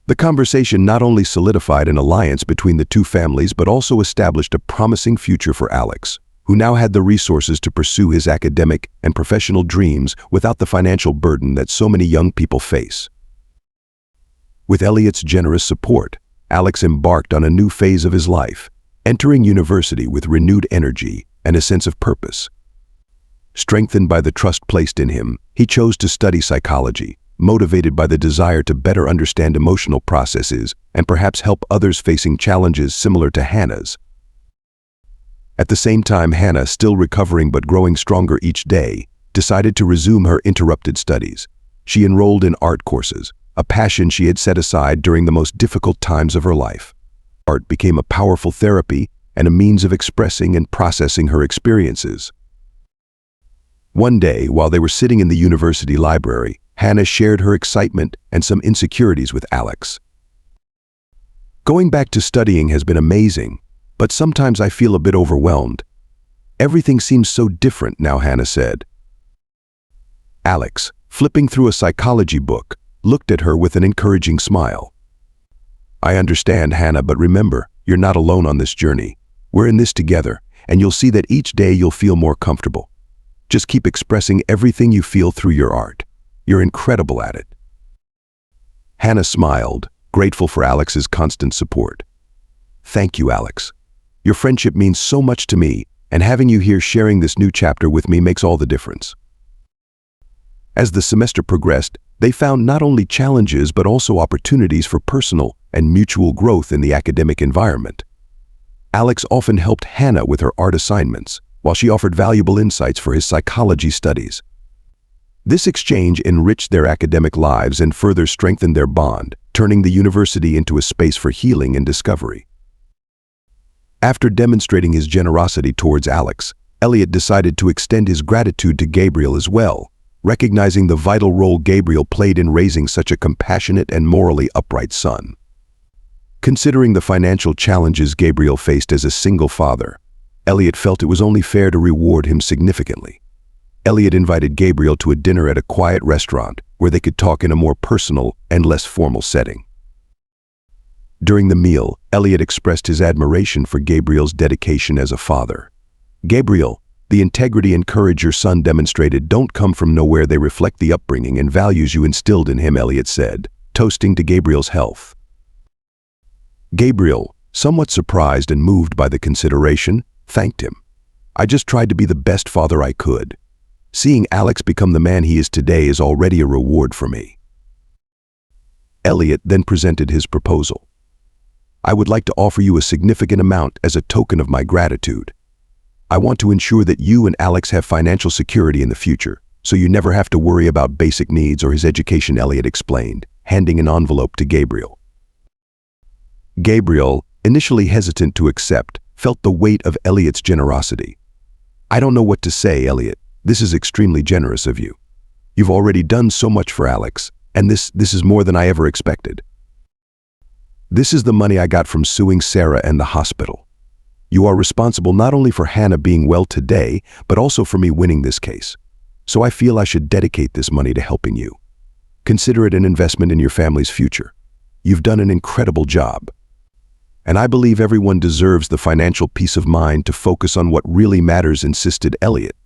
The conversation not only solidified an alliance between the two families but also established a promising future for Alex, who now had the resources to pursue his academic and professional dreams without the financial burden that so many young people face. With Elliot's generous support, Alex embarked on a new phase of his life, entering university with renewed energy and a sense of purpose. Strengthened by the trust placed in him, he chose to study psychology, motivated by the desire to better understand emotional processes and perhaps help others facing challenges similar to Hannah's. At the same time, Hannah, still recovering but growing stronger each day, decided to resume her interrupted studies. She enrolled in art courses, a passion she had set aside during the most difficult times of her life. Art became a powerful therapy and a means of expressing and processing her experiences. One day, while they were sitting in the university library, Hannah shared her excitement and some insecurities with Alex. "Going back to studying has been amazing, but sometimes I feel a bit overwhelmed. Everything seems so different now," Hannah said. Alex, flipping through a psychology book, looked at her with an encouraging smile. "I understand, Hannah, but remember, you're not alone on this journey. We're in this together, and you'll see that each day you'll feel more comfortable. Just keep expressing everything you feel through your art. You're incredible at it." Hannah smiled, grateful for Alex's constant support. "Thank you, Alex. Your friendship means so much to me, and having you here sharing this new chapter with me makes all the difference." As the semester progressed, they found not only challenges but also opportunities for personal and mutual growth in the academic environment. Alex often helped Hannah with her art assignments, while she offered valuable insights for his psychology studies. This exchange enriched their academic lives and further strengthened their bond, turning the university into a space for healing and discovery. After demonstrating his generosity towards Alex, Elliot decided to extend his gratitude to Gabriel as well, recognizing the vital role Gabriel played in raising such a compassionate and morally upright son. Considering the financial challenges Gabriel faced as a single father, Elliot felt it was only fair to reward him significantly. Elliot invited Gabriel to a dinner at a quiet restaurant where they could talk in a more personal and less formal setting. During the meal, Elliot expressed his admiration for Gabriel's dedication as a father. "Gabriel, the integrity and courage your son demonstrated don't come from nowhere. They reflect the upbringing and values you instilled in him," Elliot said, toasting to Gabriel's health. Gabriel, somewhat surprised and moved by the consideration, thanked him. "I just tried to be the best father I could. Seeing Alex become the man he is today is already a reward for me." Elliot then presented his proposal. "I would like to offer you a significant amount as a token of my gratitude. I want to ensure that you and Alex have financial security in the future, so you never have to worry about basic needs or his education," Elliot explained, handing an envelope to Gabriel. Gabriel, initially hesitant to accept, felt the weight of Elliot's generosity. "I don't know what to say, Elliot. This is extremely generous of you. You've already done so much for Alex, and this is more than I ever expected. This is the money I got from suing Sarah and the hospital. You are responsible not only for Hannah being well today, but also for me winning this case. So I feel I should dedicate this money to helping you. Consider it an investment in your family's future. You've done an incredible job. And I believe everyone deserves the financial peace of mind to focus on what really matters," insisted Elliot.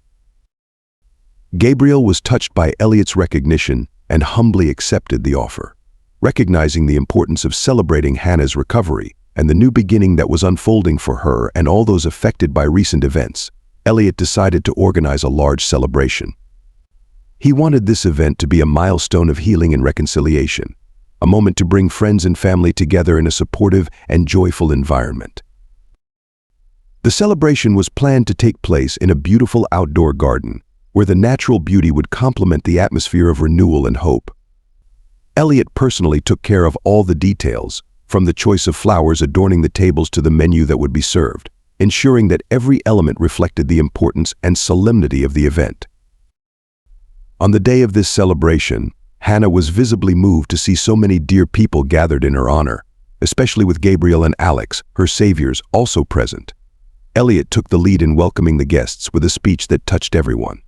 Gabriel was touched by Elliot's recognition and humbly accepted the offer. Recognizing the importance of celebrating Hannah's recovery and the new beginning that was unfolding for her and all those affected by recent events, Elliot decided to organize a large celebration. He wanted this event to be a milestone of healing and reconciliation, a moment to bring friends and family together in a supportive and joyful environment. The celebration was planned to take place in a beautiful outdoor garden, where the natural beauty would complement the atmosphere of renewal and hope. Elliot personally took care of all the details, from the choice of flowers adorning the tables to the menu that would be served, ensuring that every element reflected the importance and solemnity of the event. On the day of this celebration, Hannah was visibly moved to see so many dear people gathered in her honor, especially with Gabriel and Alex, her saviors, also present. Elliot took the lead in welcoming the guests with a speech that touched everyone.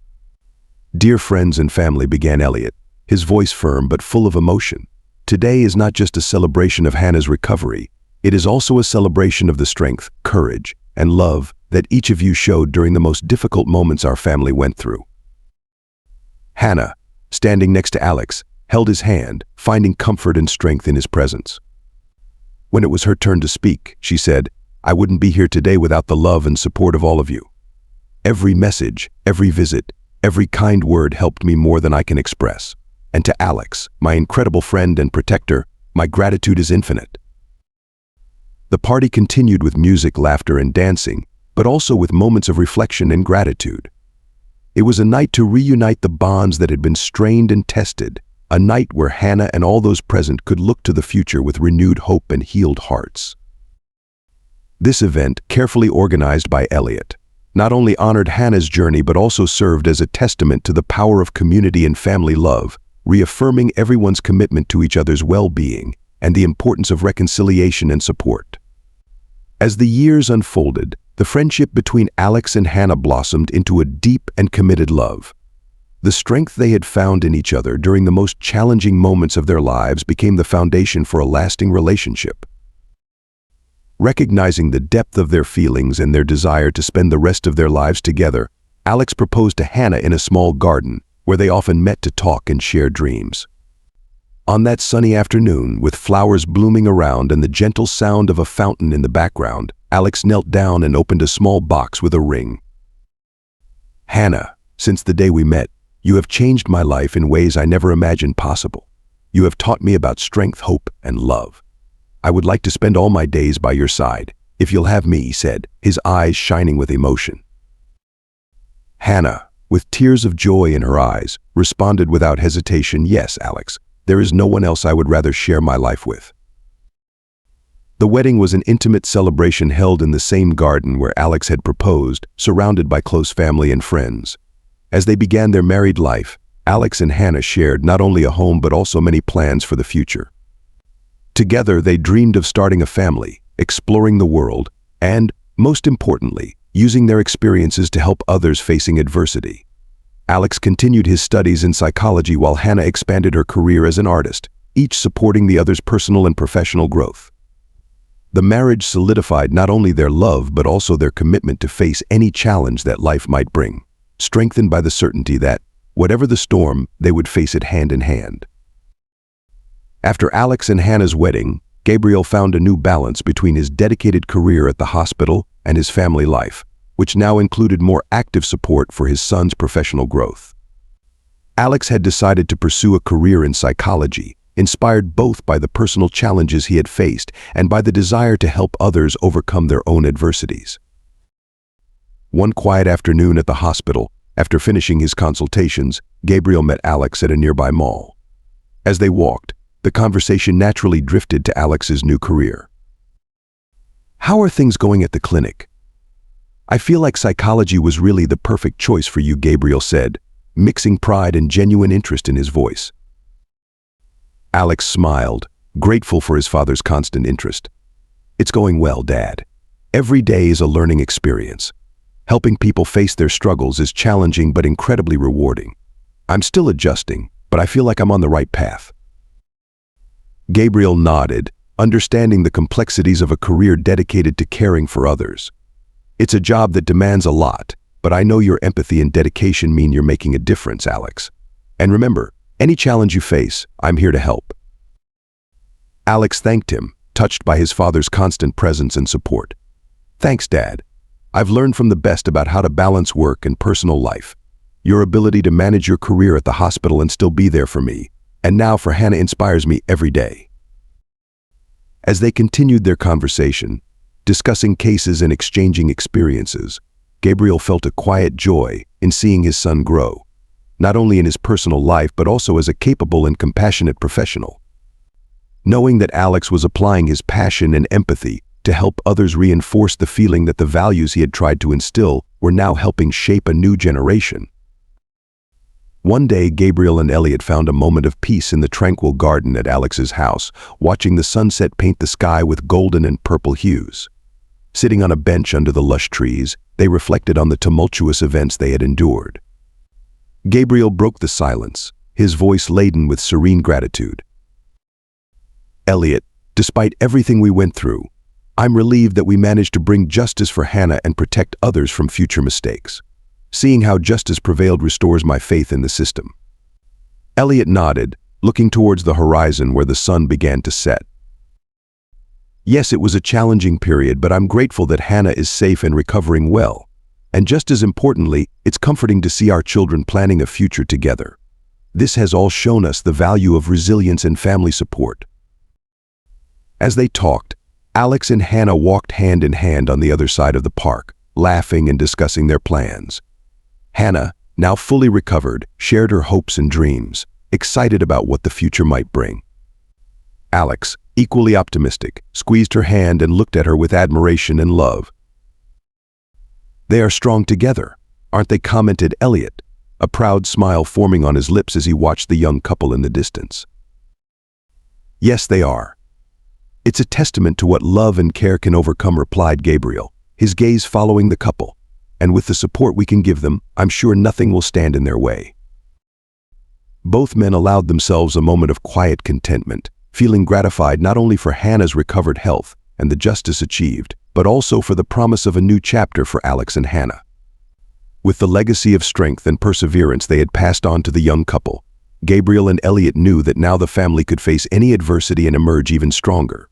"Dear friends and family," began Elliot, his voice firm but full of emotion. "Today is not just a celebration of Hannah's recovery, it is also a celebration of the strength, courage, and love that each of you showed during the most difficult moments our family went through." Hannah, standing next to Alex, held his hand, finding comfort and strength in his presence. When it was her turn to speak, she said, "I wouldn't be here today without the love and support of all of you. Every message, every visit, every kind word helped me more than I can express. And to Alex, my incredible friend and protector, my gratitude is infinite." The party continued with music, laughter, and dancing, but also with moments of reflection and gratitude. It was a night to reunite the bonds that had been strained and tested, a night where Hannah and all those present could look to the future with renewed hope and healed hearts. This event, carefully organized by Elliot, not only honored Hannah's journey but also served as a testament to the power of community and family love, reaffirming everyone's commitment to each other's well-being and the importance of reconciliation and support. As the years unfolded, the friendship between Alex and Hannah blossomed into a deep and committed love. The strength they had found in each other during the most challenging moments of their lives became the foundation for a lasting relationship. Recognizing the depth of their feelings and their desire to spend the rest of their lives together, Alex proposed to Hannah in a small garden where they often met to talk and share dreams. On that sunny afternoon, with flowers blooming around and the gentle sound of a fountain in the background, Alex knelt down and opened a small box with a ring. "Hannah, since the day we met, you have changed my life in ways I never imagined possible. You have taught me about strength, hope, and love. I would like to spend all my days by your side, if you'll have me," he said, his eyes shining with emotion. Hannah, with tears of joy in her eyes, responded without hesitation, "Yes, Alex, there is no one else I would rather share my life with." The wedding was an intimate celebration held in the same garden where Alex had proposed, surrounded by close family and friends. As they began their married life, Alex and Hannah shared not only a home but also many plans for the future. Together, they dreamed of starting a family, exploring the world, and, most importantly, using their experiences to help others facing adversity. Alex continued his studies in psychology while Hannah expanded her career as an artist, each supporting the other's personal and professional growth. The marriage solidified not only their love but also their commitment to face any challenge that life might bring, strengthened by the certainty that, whatever the storm, they would face it hand in hand. After Alex and Hannah's wedding, Gabriel found a new balance between his dedicated career at the hospital and his family life, which now included more active support for his son's professional growth. Alex had decided to pursue a career in psychology, inspired both by the personal challenges he had faced and by the desire to help others overcome their own adversities. One quiet afternoon at the hospital, after finishing his consultations, Gabriel met Alex at a nearby mall. As they walked, the conversation naturally drifted to Alex's new career. "How are things going at the clinic? I feel like psychology was really the perfect choice for you," Gabriel said, mixing pride and genuine interest in his voice. Alex smiled, grateful for his father's constant interest. "It's going well, Dad. Every day is a learning experience. Helping people face their struggles is challenging but incredibly rewarding. I'm still adjusting, but I feel like I'm on the right path." Gabriel nodded, understanding the complexities of a career dedicated to caring for others. "It's a job that demands a lot, but I know your empathy and dedication mean you're making a difference, Alex. And remember, any challenge you face, I'm here to help." Alex thanked him, touched by his father's constant presence and support. "Thanks, Dad. I've learned from the best about how to balance work and personal life. Your ability to manage your career at the hospital and still be there for me, and now for Hannah, inspires me every day." As they continued their conversation, discussing cases and exchanging experiences, Gabriel felt a quiet joy in seeing his son grow, not only in his personal life but also as a capable and compassionate professional. Knowing that Alex was applying his passion and empathy to help others reinforced the feeling that the values he had tried to instill were now helping shape a new generation. One day, Gabriel and Elliot found a moment of peace in the tranquil garden at Alex's house, watching the sunset paint the sky with golden and purple hues. Sitting on a bench under the lush trees, they reflected on the tumultuous events they had endured. Gabriel broke the silence, his voice laden with serene gratitude. "Elliot, despite everything we went through, I'm relieved that we managed to bring justice for Hannah and protect others from future mistakes. Seeing how justice prevailed restores my faith in the system." Elliot nodded, looking towards the horizon where the sun began to set. "Yes, it was a challenging period, but I'm grateful that Hannah is safe and recovering well. And just as importantly, it's comforting to see our children planning a future together. This has all shown us the value of resilience and family support." As they talked, Alex and Hannah walked hand in hand on the other side of the park, laughing and discussing their plans. Hannah, now fully recovered, shared her hopes and dreams, excited about what the future might bring. Alex, equally optimistic, squeezed her hand and looked at her with admiration and love. "They are strong together, aren't they?" commented Elliot, a proud smile forming on his lips as he watched the young couple in the distance. "Yes, they are. It's a testament to what love and care can overcome," replied Gabriel, his gaze following the couple. "And with the support we can give them, I'm sure nothing will stand in their way." Both men allowed themselves a moment of quiet contentment, feeling gratified not only for Hannah's recovered health and the justice achieved, but also for the promise of a new chapter for Alex and Hannah. With the legacy of strength and perseverance they had passed on to the young couple, Gabriel and Elliot knew that now the family could face any adversity and emerge even stronger.